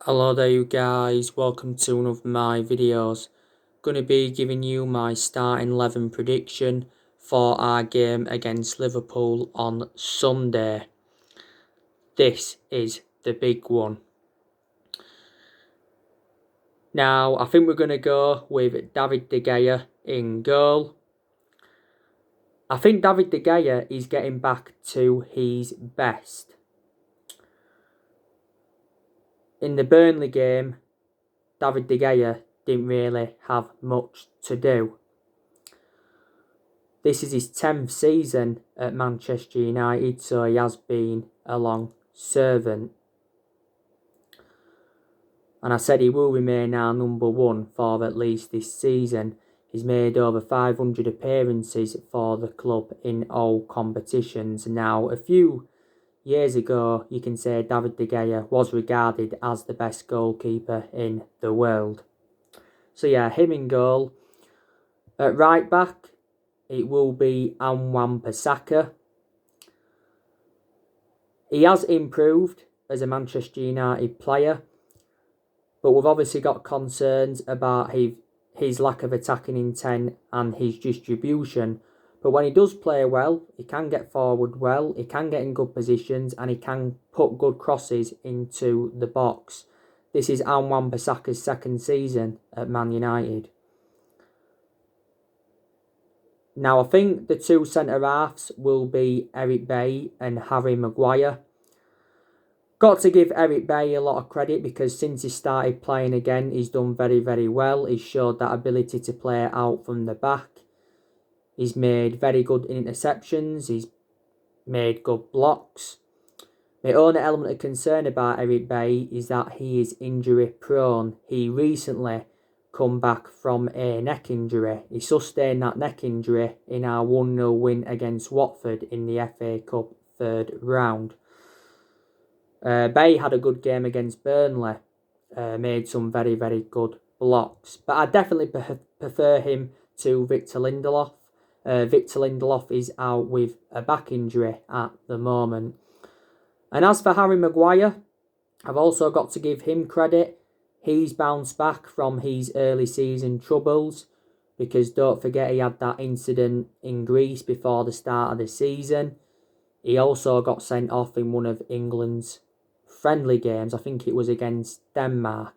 Hello there you guys, welcome to one of my videos. Going to be giving you my starting 11 prediction for our game against Liverpool on Sunday. This is the big one. Now, I think we're going to go with David De Gea in goal. I think David De Gea is getting back to his best. In the Burnley game, David De Gea didn't really have much to do. This is his 10th season at Manchester United, so he has been a long servant. And I said he will remain our number one for at least this season. He's made over 500 appearances for the club in all competitions. Now, a few years ago, you can say David De Gea was regarded as the best goalkeeper in the world. So yeah, him in goal. At right back, it will be Wan-Bissaka. He has improved as a Manchester United player, but we've obviously got concerns about his lack of attacking intent and his distribution. But when he does play well, he can get forward well, he can get in good positions, and he can put good crosses into the box. This is Wan-Bissaka's second season at Man United. Now, I think the two centre-halves will be Eric Bailly and Harry Maguire. Got to give Eric Bailly a lot of credit because since he started playing again, he's done very, very well. He's showed that ability to play out from the back. He's made very good interceptions. He's made good blocks. My only element of concern about Eric Bailly is that he is injury prone. He recently come back from a neck injury. He sustained that neck injury in our 1-0 win against Watford in the FA Cup third round. Bailly had a good game against Burnley, made some very, very good blocks. But I definitely prefer him to Victor Lindelof. Victor Lindelof is out with a back injury at the moment. And as for Harry Maguire, I've also got to give him credit. He's bounced back from his early season troubles because don't forget he had that incident in Greece before the start of the season. He also got sent off in one of England's friendly games. I think it was against Denmark.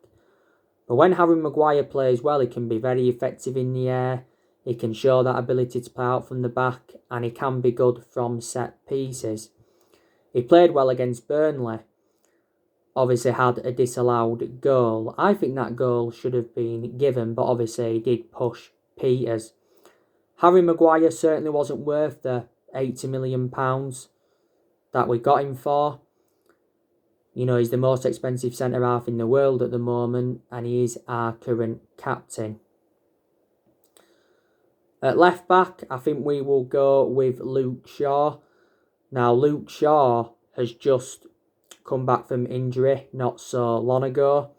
But when Harry Maguire plays well, he can be very effective in the air. He can show that ability to play out from the back, and he can be good from set pieces. He played well against Burnley. Obviously had a disallowed goal. I think that goal should have been given, but obviously he did push Peters. Harry Maguire certainly wasn't worth the £80 million that we got him for. You know, he's the most expensive centre-half in the world at the moment, and he is our current captain. At left-back, I think we will go with Luke Shaw. Now, Luke Shaw has just come back from injury not so long ago.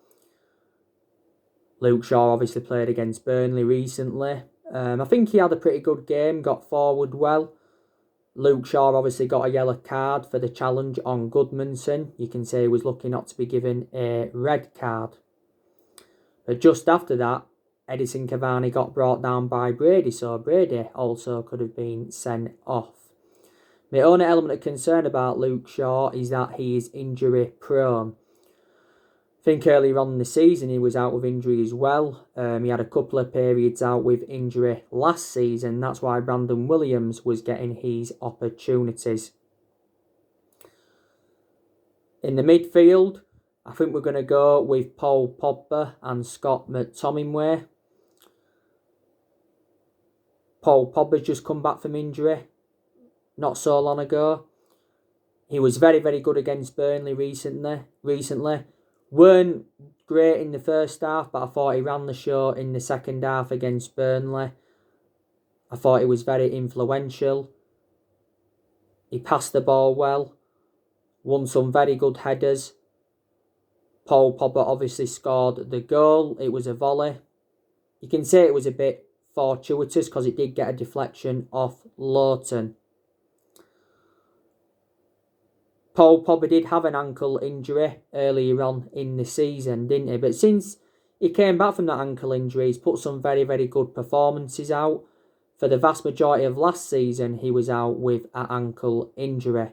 Luke Shaw obviously played against Burnley recently. I think he had a pretty good game, got forward well. Luke Shaw obviously got a yellow card for the challenge on Goodmanson. You can say he was lucky not to be given a red card. But just after that, Edison Cavani got brought down by Brady, so Brady also could have been sent off. My only element of concern about Luke Shaw is that he is injury prone. I think earlier on in the season he was out with injury as well. He had a couple of periods out with injury last season. That's why Brandon Williams was getting his opportunities. In the midfield, I think we're going to go with Paul Pogba and Scott McTominay. Paul Pogba's just come back from injury not so long ago. He was very, very good against Burnley recently. Weren't great in the first half, but I thought he ran the show in the second half against Burnley. I thought he was very influential. He passed the ball well. Won some very good headers. Paul Pogba obviously scored the goal. It was a volley. You can say it was a bit fortuitous because it did get a deflection off Lowton. Paul Pogba did have an ankle injury earlier on in the season, didn't he? But since he came back from that ankle injury, he's put some very, very good performances out. For the vast majority of last season, he was out with an ankle injury.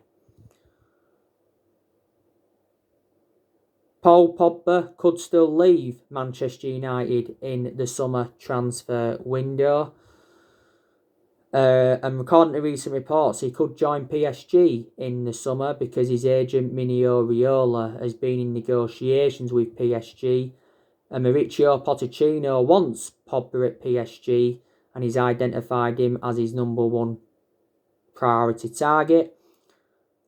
Paul Pogba could still leave Manchester United in the summer transfer window. And according to recent reports, he could join PSG in the summer because his agent Mino Raiola has been in negotiations with PSG. And Mauricio Pochettino wants Pogba at PSG, and he's identified him as his number one priority target.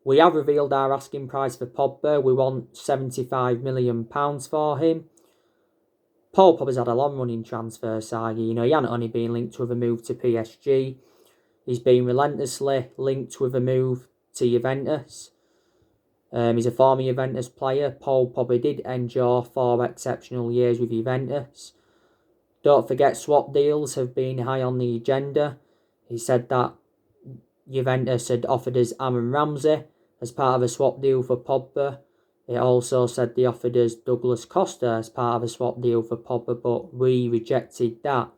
We have revealed our asking price for Pogba. We want £75 million for him. Paul Pogba's had a long-running transfer saga. He hadn't only been linked with a move to PSG. He's been relentlessly linked with a move to Juventus. He's a former Juventus player. Paul Pogba did endure 4 exceptional years with Juventus. Don't forget, swap deals have been high on the agenda. He said that Juventus had offered us Aaron Ramsey as part of a swap deal for Pogba. It also said they offered us Douglas Costa as part of a swap deal for Pogba, but we rejected that.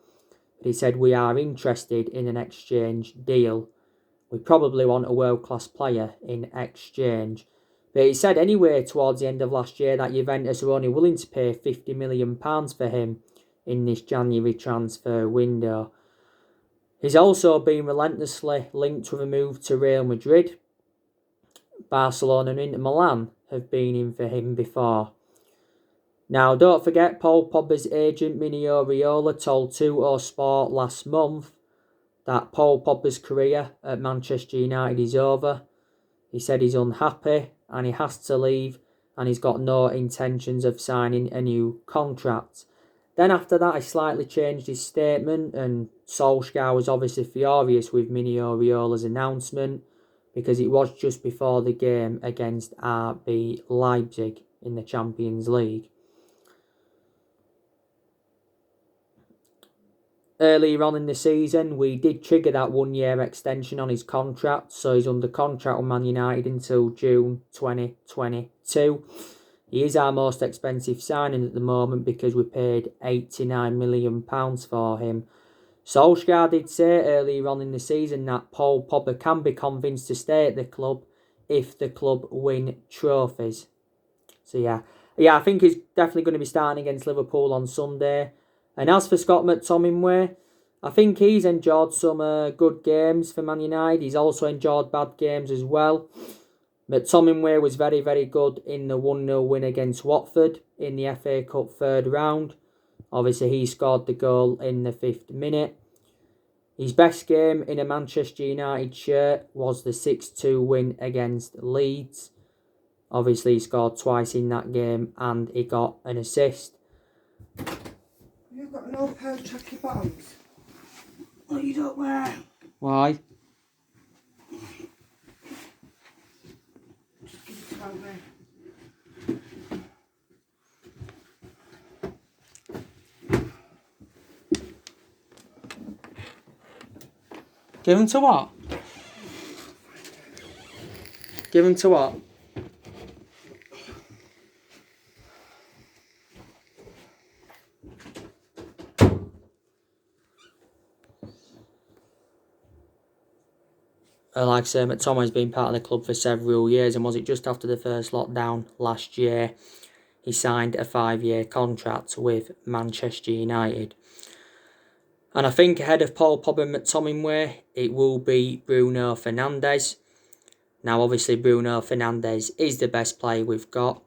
But he said we are interested in an exchange deal. We probably want a world-class player in exchange. But he said anyway towards the end of last year that Juventus were only willing to pay £50 million for him in this January transfer window. He's also been relentlessly linked with a move to Real Madrid. Barcelona and Inter Milan have been in for him before. Now, don't forget, Paul Pogba's agent Mino Raiola told 2 Sport last month that Paul Pogba's career at Manchester United is over. He said he's unhappy and he has to leave, and he's got no intentions of signing a new contract. Then after that, he slightly changed his statement, and Solskjaer was obviously furious with Mino Raiola's announcement because it was just before the game against RB Leipzig in the Champions League. Earlier on in the season, we did trigger that 1-year extension on his contract, so he's under contract with Man United until June 2022. He is our most expensive signing at the moment because we paid £89 million for him. Solskjaer did say earlier on in the season that Paul Pogba can be convinced to stay at the club if the club win trophies. So yeah, I think he's definitely going to be starting against Liverpool on Sunday. And as for Scott McTominay, I think he's enjoyed some good games for Man United. He's also enjoyed bad games as well. McTominay was very, very good in the 1-0 win against Watford in the FA Cup third round. Obviously, he scored the goal in the 5th minute. His best game in a Manchester United shirt was the 6-2 win against Leeds. Obviously, he scored twice in that game and he got an assist. You've got no pair of tracky bottoms. What you don't wear? Why? Just give it to me. Give him to what? Give him to what? Like I say, McTominay's been part of the club for several years, and was it just after the first lockdown last year, he signed a 5-year contract with Manchester United. And I think ahead of Paul Pogba and McTominay, it will be Bruno Fernandes. Now, obviously, Bruno Fernandes is the best player we've got,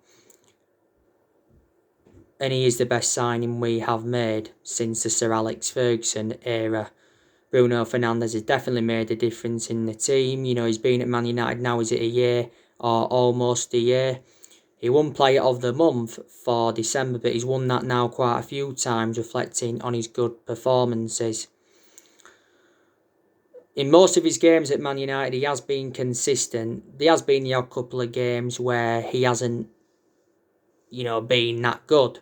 and he is the best signing we have made since the Sir Alex Ferguson era. Bruno Fernandes has definitely made a difference in the team. He's been at Man United now, is it a year or almost a year? He won Player of the Month for December, but he's won that now quite a few times, reflecting on his good performances. In most of his games at Man United, he has been consistent. There has been the odd couple of games where he hasn't, been that good.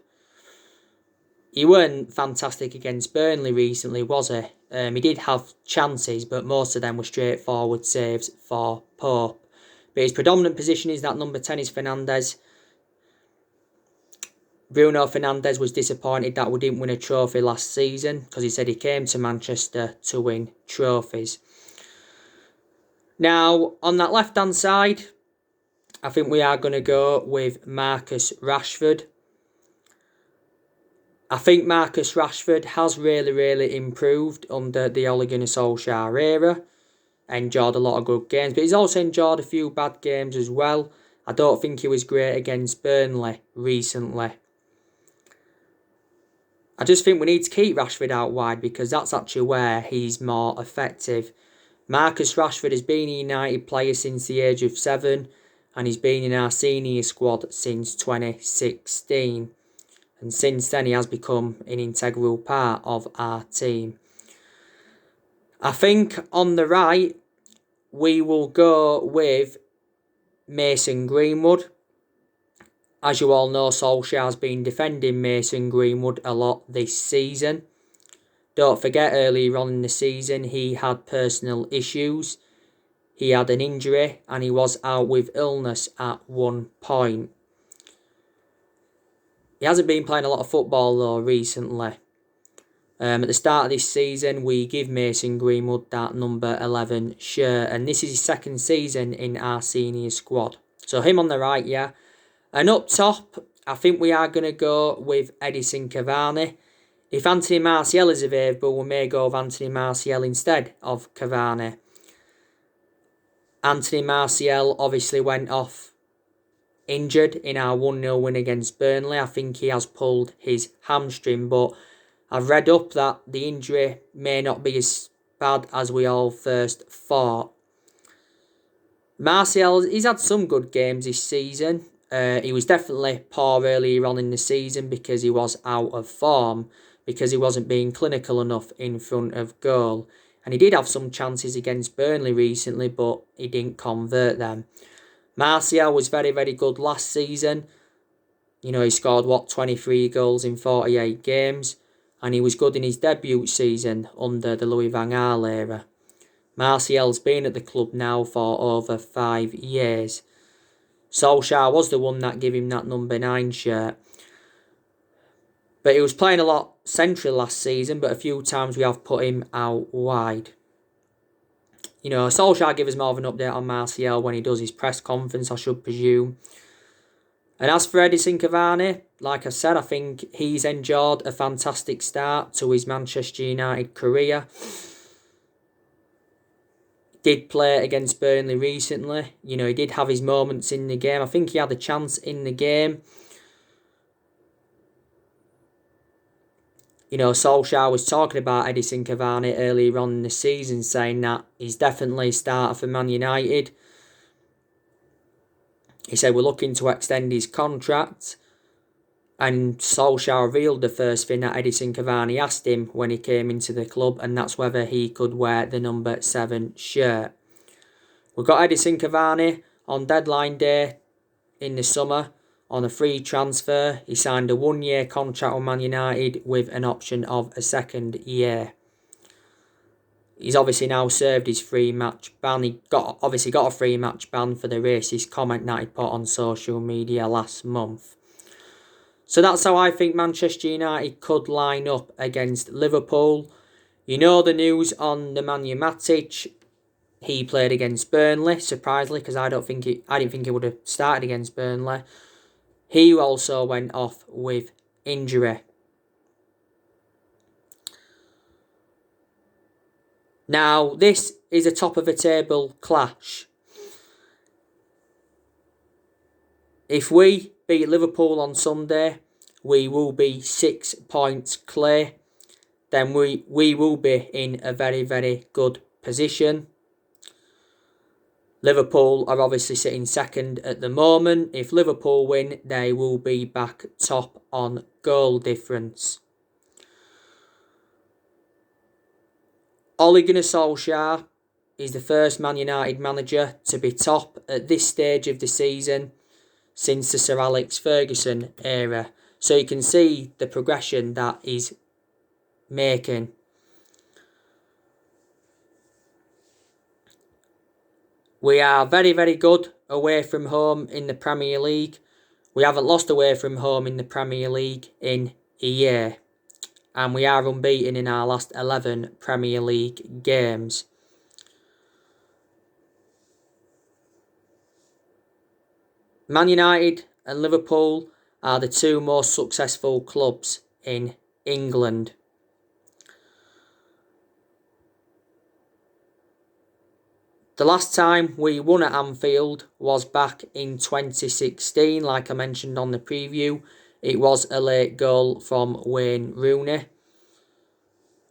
He weren't fantastic against Burnley recently, was he? He did have chances, but most of them were straightforward saves for Pope. But his predominant position is that number 10 is Fernandes. Bruno Fernandes was disappointed that we didn't win a trophy last season because he said he came to Manchester to win trophies. Now, on that left-hand side, I think we are going to go with Marcus Rashford. I think Marcus Rashford has really improved under the Ole Gunnar Solskjaer era. Enjoyed a lot of good games, but he's also enjoyed a few bad games as well. I don't think he was great against Burnley recently. I just think we need to keep Rashford out wide because that's actually where he's more effective. Marcus Rashford has been a United player since the age of 7 and he's been in our senior squad since 2016. And since then he has become an integral part of our team. I think on the right we will go with Mason Greenwood. As you all know, Solskjaer's been defending Mason Greenwood a lot this season. Don't forget, earlier on in the season, he had personal issues. He had an injury and he was out with illness at one point. He hasn't been playing a lot of football though recently. At the start of this season, we give Mason Greenwood that number 11 shirt. And this is his second season in our senior squad. So him on the right, yeah. And up top, I think we are going to go with Edinson Cavani. If Anthony Martial is available, we may go with Anthony Martial instead of Cavani. Anthony Martial obviously went off injured in our 1-0 win against Burnley. I think he has pulled his hamstring, but I've read up that the injury may not be as bad as we all first thought. Martial, he's had some good games this season. He was definitely poor earlier on in the season because he was out of form, because he wasn't being clinical enough in front of goal. And he did have some chances against Burnley recently, but he didn't convert them. Martial was very good last season. You know, he scored, 23 goals in 48 games. And he was good in his debut season under the Louis van Gaal era. Martial's been at the club now for over 5 years. Solskjaer was the one that gave him that number 9 shirt. But he was playing a lot central last season, but a few times we have put him out wide. You know, Solskjaer gives us more of an update on Martial when he does his press conference, I should presume. And as for Edinson Cavani, like I said, I think he's enjoyed a fantastic start to his Manchester United career. Did play against Burnley recently. You know, he did have his moments in the game. I think he had a chance in the game. You know, Solskjaer was talking about Edinson Cavani earlier on in the season, saying that he's definitely a starter for Man United. He said we're looking to extend his contract. And Solskjaer revealed the first thing that Edinson Cavani asked him when he came into the club, and that's whether he could wear the number 7 shirt. We got Edinson Cavani on deadline day in the summer on a free transfer. He signed a 1-year contract with Man United with an option of a 2nd year. He's obviously now served his 3-match ban. He obviously got a 3-match ban for the racist comment that he put on social media last month. So that's how I think Manchester United could line up against Liverpool. You know the news on Nemanja Matic. He played against Burnley, surprisingly, because I didn't think he would have started against Burnley. He also went off with injury. Now, this is a top-of-the-table clash. If we beat Liverpool on Sunday, we will be 6 points clear. Then we will be in a very good position. Liverpool are obviously sitting second at the moment. If Liverpool win, they will be back top on goal difference. Ole Gunnar Solskjaer is the first Man United manager to be top at this stage of the season since the Sir Alex Ferguson era. So you can see the progression that he's making. We are very good away from home in the Premier League. We haven't lost away from home in the Premier League in a year. And we are unbeaten in our last 11 Premier League games. Man United and Liverpool are the two most successful clubs in England. The last time we won at Anfield was back in 2016, like I mentioned on the preview. It was a late goal from Wayne Rooney.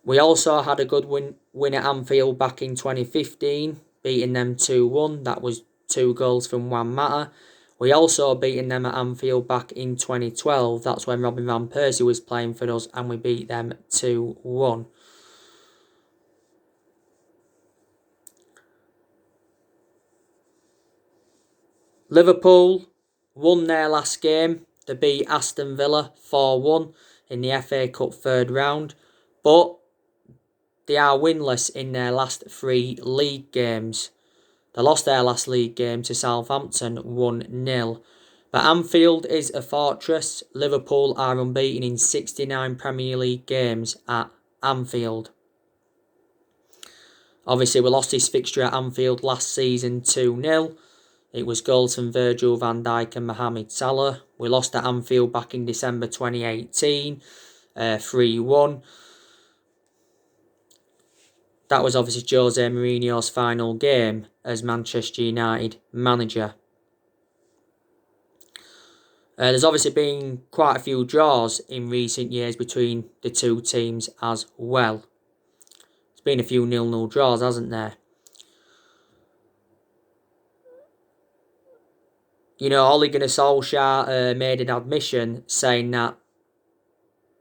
We also had a good win at Anfield back in 2015, beating them 2-1. That was 2 goals from Juan Mata. We also beaten them at Anfield back in 2012. That's when Robin Van Persie was playing for us, and we beat them 2-1. Liverpool won their last game. They beat Aston Villa 4-1 in the FA Cup third round. But they are winless in their last 3 league games. They lost their last league game to Southampton 1-0. But Anfield is a fortress. Liverpool are unbeaten in 69 Premier League games at Anfield. Obviously, we lost this fixture at Anfield last season 2-0. It was goals from Virgil van Dijk and Mohamed Salah. We lost at Anfield back in December 2018, 3-1. That was obviously Jose Mourinho's final game as Manchester United manager. There's obviously been quite a few draws in recent years between the two teams as well. There's been a few 0-0 draws, hasn't there? You know, Ole Gunnar Solskjaer made an admission saying that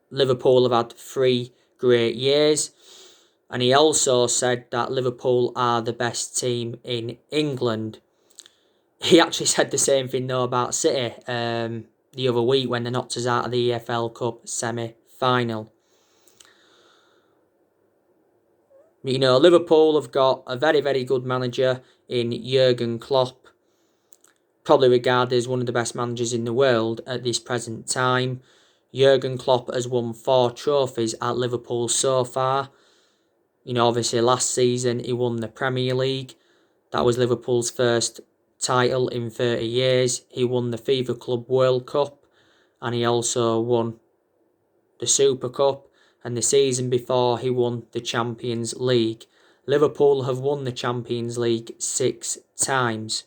Liverpool have had 3 great years. And he also said that Liverpool are the best team in England. He actually said the same thing though about City the other week when they knocked us out of the EFL Cup semi-final. You know, Liverpool have got a very, very good manager in Jurgen Klopp. Probably regarded as one of the best managers in the world at this present time. Jurgen Klopp has won 4 trophies at Liverpool so far. You know, obviously last season he won the Premier League. That was Liverpool's first title in 30 years. He won the FIFA Club World Cup and he also won the Super Cup. And the season before he won the Champions League. Liverpool have won the Champions League 6 times.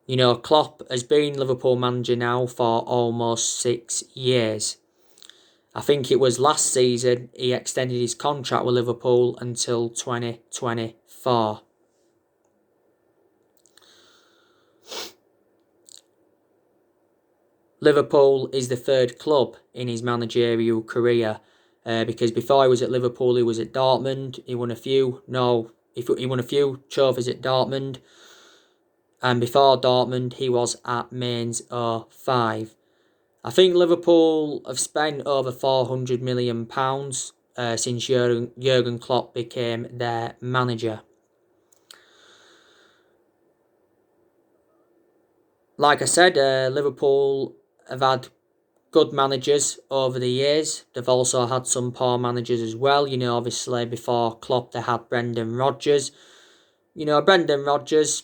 You know, Klopp has been Liverpool manager now for almost 6 years. I think it was last season he extended his contract with Liverpool until 2024. Liverpool is the 3rd club in his managerial career because before he was at Liverpool he was at Dortmund. He won a few trophies at Dortmund. And before Dortmund, he was at Mainz 05. I think Liverpool have spent over £400 million since Jurgen Klopp became their manager. Like I said, Liverpool have had good managers over the years. They've also had some poor managers as well. You know, obviously before Klopp they had Brendan Rodgers. You know, Brendan Rodgers,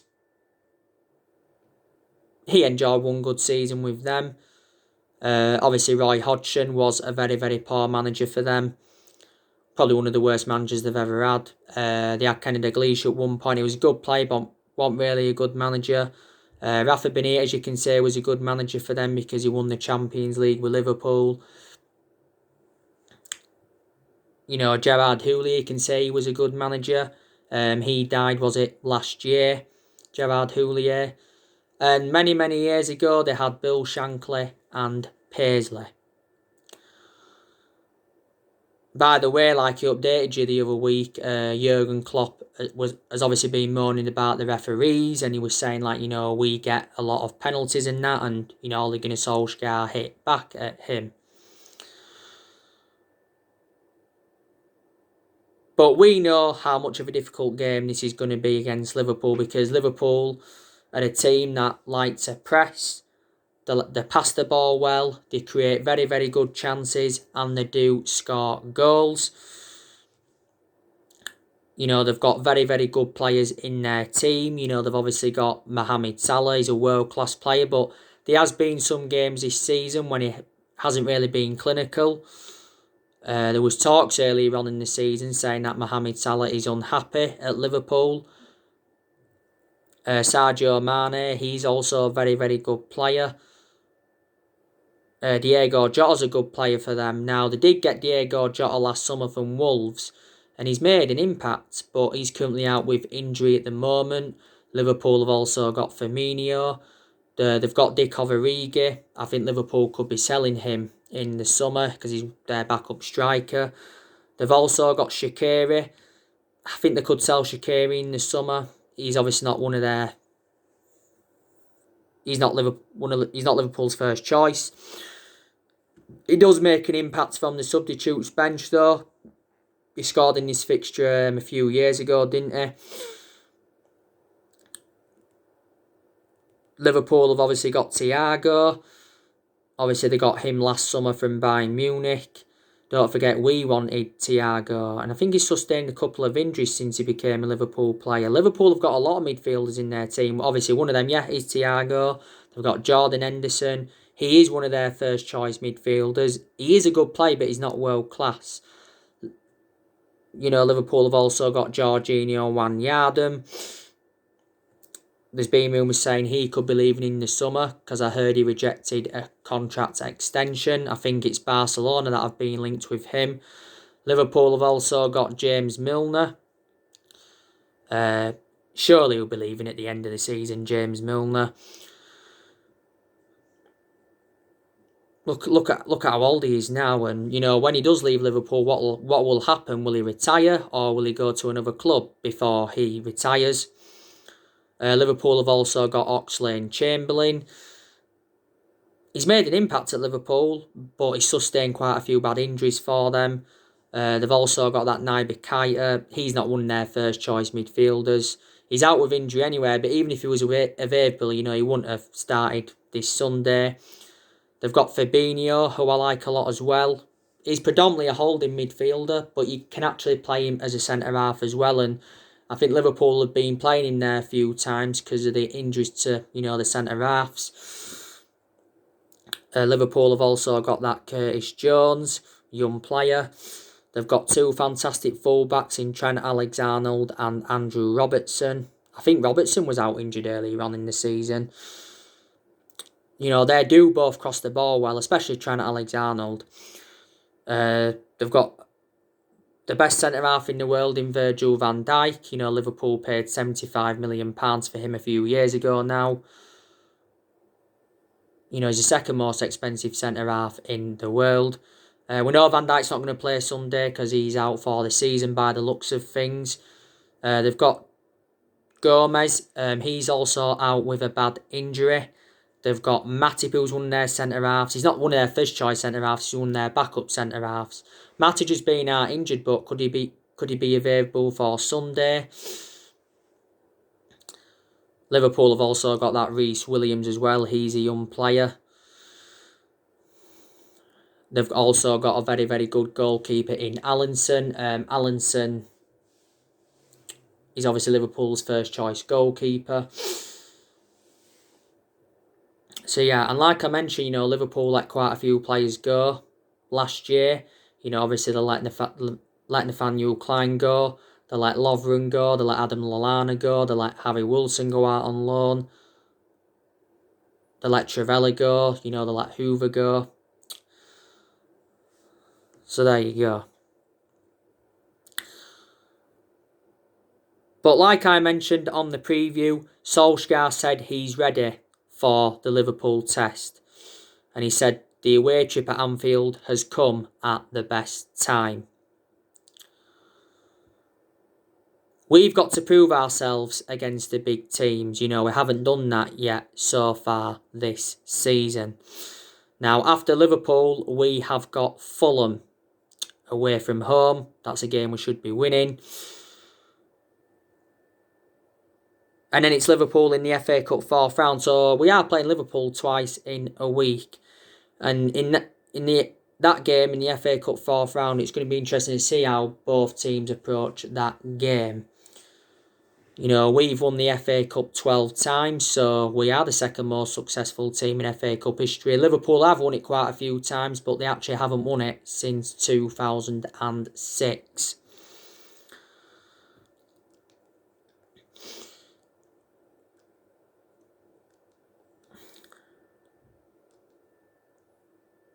he enjoyed one good season with them. Obviously, Roy Hodgson was a very, very poor manager for them. Probably one of the worst managers they've ever had. They had Kenny Dalglish at one point. He was a good player, but wasn't really a good manager. Rafa Benitez, you can say, was a good manager for them because he won the Champions League with Liverpool. You know, Gerard Houllier, you can say he was a good manager. He died, was it, last year? Gerard Houllier. And many, many years ago, they had Bill Shankly and Paisley. By the way, like he updated you the other week, Jurgen Klopp has obviously been moaning about the referees, and he was saying, like, you know, we get a lot of penalties in that, and, you know, Ole Gunnar Solskjaer hit back at him. But we know how much of a difficult game this is going to be against Liverpool, because Liverpool are a team that like to press, they pass the ball well, they create very, very good chances, and they do score goals. You know, they've got very, very good players in their team. You know, they've obviously got Mohamed Salah, he's a world-class player, but there has been some games this season when he hasn't really been clinical. There was talks earlier on in the season saying that Mohamed Salah is unhappy at Liverpool. Sadio Mane, he's also a very, very good player. Diego Jota's a good player for them. Now, they did get Diego Jota last summer from Wolves, and he's made an impact, but he's currently out with injury at the moment. Liverpool have also got Firmino. They've got Dick Origi. I think Liverpool could be selling him in the summer because he's their backup striker. They've also got Shaqiri. I think they could sell Shaqiri in the summer. He's obviously not one of their. He's not Liverpool's first choice. He does make an impact from the substitutes bench though. He scored in this fixture a few years ago, didn't he? Liverpool have obviously got Thiago. Obviously, they got him last summer from Bayern Munich. Don't forget, we wanted Thiago. And I think he's sustained a couple of injuries since he became a Liverpool player. Liverpool have got a lot of midfielders in their team. Obviously, one of them, is Thiago. They've got Jordan Henderson. He is one of their first choice midfielders. He is a good player, but he's not world class. You know, Liverpool have also got Jorginho Wijnaldum. There's been rumours saying he could be leaving in the summer because I heard he rejected a contract extension. I think it's Barcelona that have been linked with him. Liverpool have also got James Milner. Surely he'll be leaving at the end of the season, James Milner. Look at how old he is now, and you know, when he does leave Liverpool, what will happen? Will he retire, or will he go to another club before he retires? Liverpool have also got Oxlade-Chamberlain. He's made an impact at Liverpool, but he's sustained quite a few bad injuries for them. They've also got that Naby Keita. He's not one of their first choice midfielders. He's out with injury anyway, but even if he was available, you know, he wouldn't have started this Sunday. They've got Fabinho, who I like a lot as well. He's predominantly a holding midfielder, but you can actually play him as a centre-half as well, and I think Liverpool have been playing in there a few times because of the injuries to, you know, the centre-halves. Liverpool have also got that Curtis Jones, young player. They've got two fantastic fullbacks in Trent Alexander-Arnold and Andrew Robertson. I think Robertson was out injured earlier on in the season. You know, they do both cross the ball well, especially Trent Alexander-Arnold. They've got the best centre-half in the world in Virgil van Dijk. You know, Liverpool paid £75 million for him a few years ago now. You know, he's the second most expensive centre-half in the world. We know Van Dijk's not going to play Sunday because he's out for the season by the looks of things. They've got Gomez. He's also out with a bad injury. They've got Matip, who's one of their centre-halves. He's not one of their first-choice centre-halves. He's one of their backup centre-halves. Matip has been injured, but could he be available for Sunday? Liverpool have also got that Reece Williams as well. He's a young player. They've also got a very, very good goalkeeper in Alisson. Alisson is obviously Liverpool's first-choice goalkeeper. So yeah, and like I mentioned, you know, Liverpool let quite a few players go last year. You know, obviously they let Nathaniel Klein go, they let Lovren go, they let Adam Lallana go, they let Harry Wilson go out on loan, they let Trivela go, you know, they let Hoover go. So there you go. But like I mentioned on the preview, Solskjaer said he's ready for the Liverpool test. And he said the away trip at Anfield has come at the best time. We've got to prove ourselves against the big teams. You know, we haven't done that yet so far this season. Now, after Liverpool, we have got Fulham away from home. That's a game we should be winning. And then it's Liverpool in the FA Cup 4th round. So we are playing Liverpool twice in a week. And in that game, in the FA Cup 4th round, it's going to be interesting to see how both teams approach that game. You know, we've won the FA Cup 12 times, so we are the second most successful team in FA Cup history. Liverpool have won it quite a few times, but they actually haven't won it since 2006.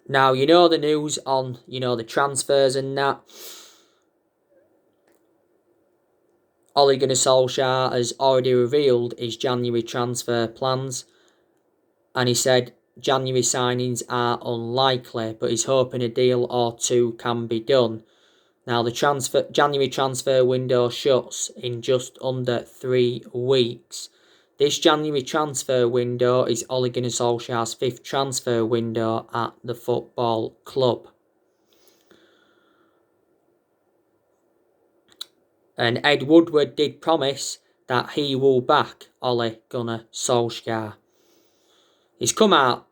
Now, you know the news on, the transfers and that. Ole Gunnar Solskjaer has already revealed his January transfer plans. And he said January signings are unlikely, but he's hoping a deal or two can be done. Now, the January transfer window shuts in just under 3 weeks. This January transfer window is Ole Gunnar Solskjaer's 5th transfer window at the football club. And Ed Woodward did promise that he will back Ole Gunnar Solskjaer. He's come out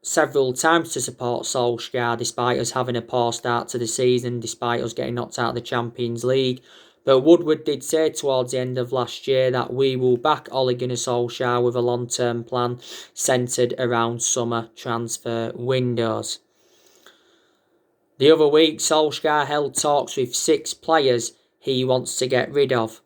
several times to support Solskjaer despite us having a poor start to the season, despite us getting knocked out of the Champions League. But Woodward did say towards the end of last year that we will back Ole Gunnar Solskjaer with a long-term plan centred around summer transfer windows. The other week, Solskjaer held talks with 6 players he wants to get rid of.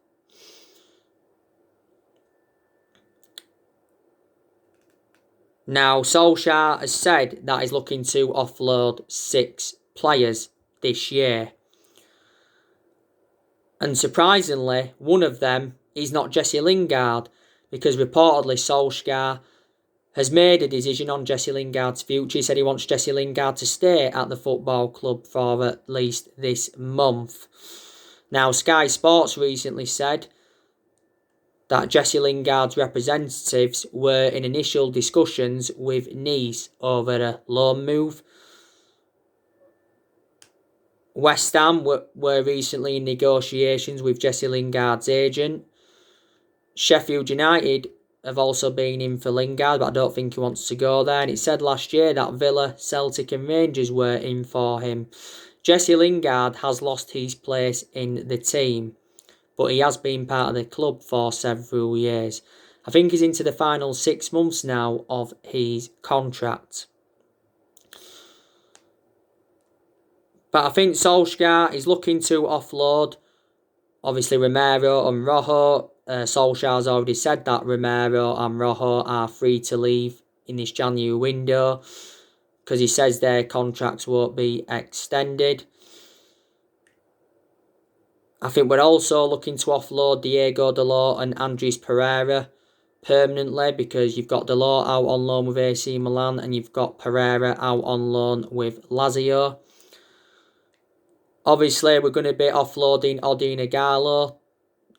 Now, Solskjaer has said that he's looking to offload 6 players this year. And surprisingly, one of them is not Jesse Lingard, because reportedly Solskjaer has made a decision on Jesse Lingard's future. He said he wants Jesse Lingard to stay at the football club for at least this month. Now, Sky Sports recently said that Jesse Lingard's representatives were in initial discussions with Nice over a loan move. West Ham were recently in negotiations with Jesse Lingard's agent. Sheffield United have also been in for Lingard, but I don't think he wants to go there. And it said last year that Villa, Celtic and Rangers were in for him. Jesse Lingard has lost his place in the team, but he has been part of the club for several years. I think he's into the final 6 months now of his contract. But I think Solskjaer is looking to offload, obviously, Romero and Rojo. Solskjaer's already said that Romero and Rojo are free to leave in this January window, because he says their contracts won't be extended. I think we're also looking to offload Diego Dalot and Andres Pereira permanently, because you've got Dalot out on loan with AC Milan and you've got Pereira out on loan with Lazio. Obviously, we're going to be offloading Odin Ighalo.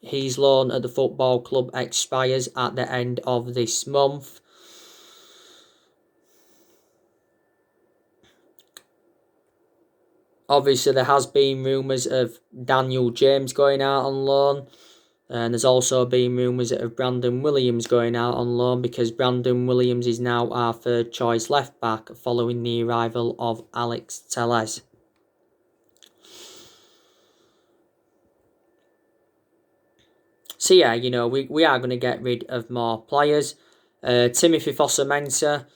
His loan at the football club expires at the end of this month. Obviously, there has been rumours of Daniel James going out on loan. And there's also been rumours of Brandon Williams going out on loan, because Brandon Williams is now our 3rd choice left back following the arrival of Alex Telles. So yeah, we are going to get rid of more players. Timothy Fosu-Mensah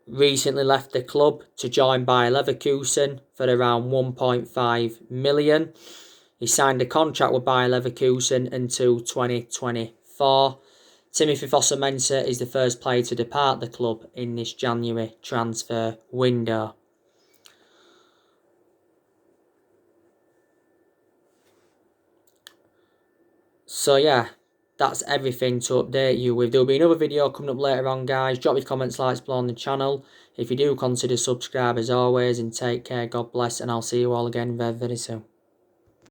recently left the club to join Bayer Leverkusen for around 1.5 million. He signed a contract with Bayer Leverkusen until 2024. Timothy Fosu-Mensah is the first player to depart the club in this January transfer window. So yeah, that's everything to update you with. There'll be another video coming up later on, guys. Drop your comments, likes below on the channel. If you do, consider subscribe as always, and take care. God bless, and I'll see you all again very, very soon.